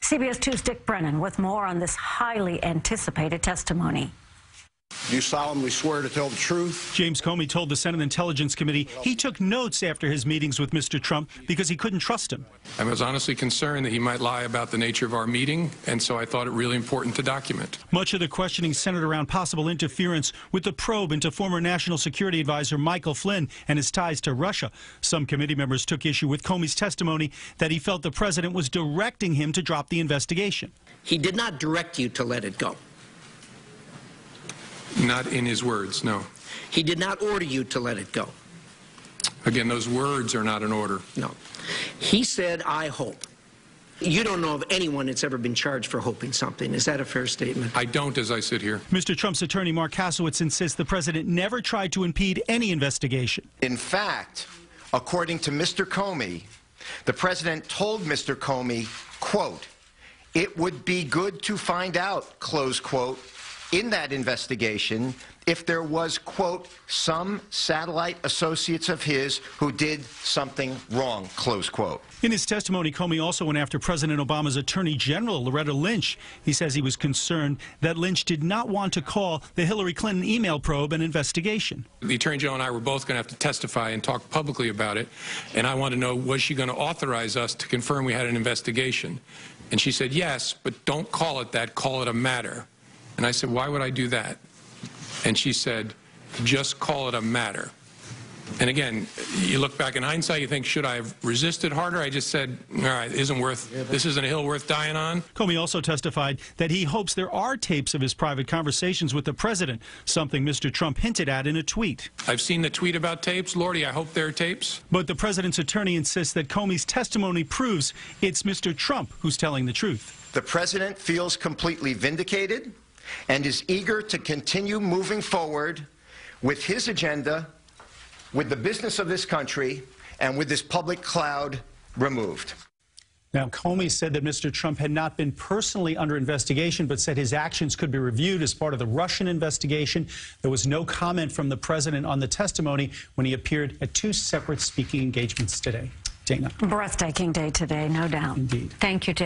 CBS 2's Dick Brennan with more on this highly anticipated testimony. Do you solemnly swear to tell the truth? James Comey told the Senate Intelligence Committee he took notes after his meetings with Mr. Trump because he couldn't trust him. I was honestly concerned that he might lie about the nature of our meeting, and so I thought it really important to document. Much of the questioning centered around possible interference with the probe into former National Security Advisor Michael Flynn and his ties to Russia. Some committee members took issue with Comey's testimony that he felt the president was directing him to drop the investigation. He did not direct you to let it go. Not in his words, no. He did not order you to let it go. Again, those words are not an order. No. He said, I hope. You don't know of anyone that's ever been charged for hoping something. Is that a fair statement? I don't as I sit here. Mr. Trump's attorney, Mark Kasowitz, insists the president never tried to impede any investigation. In fact, according to Mr. Comey, the president told Mr. Comey, quote, "It would be good to find out," close quote, in that investigation if there was, quote, "some satellite associates of his who did something wrong," close quote. In his testimony, Comey also went after President Obama's Attorney General, Loretta Lynch. He says he was concerned that Lynch did not want to call the Hillary Clinton email probe an investigation. The Attorney General and I were both going to have to testify and talk publicly about it, and I wanted to know, was she going to authorize us to confirm we had an investigation? And she said, yes, but don't call it that, call it a matter. And I said, why would I do that? And she said, just call it a matter. And again, you look back in hindsight, you think, should I have resisted harder? I just said, all right, this isn't a hill worth dying on. Comey also testified that he hopes there are tapes of his private conversations with the president, something Mr. Trump hinted at in a tweet. I've seen the tweet about tapes. Lordy, I hope there are tapes. But the president's attorney insists that Comey's testimony proves it's Mr. Trump who's telling the truth. The president feels completely vindicated and is eager to continue moving forward with his agenda, with the business of this country, and with this public cloud removed. Now, Comey said that Mr. Trump had not been personally under investigation, but said his actions could be reviewed as part of the Russian investigation. There was no comment from the president on the testimony when he appeared at two separate speaking engagements today. Dana. Breathtaking day today, no doubt. Indeed. Thank you, Dick.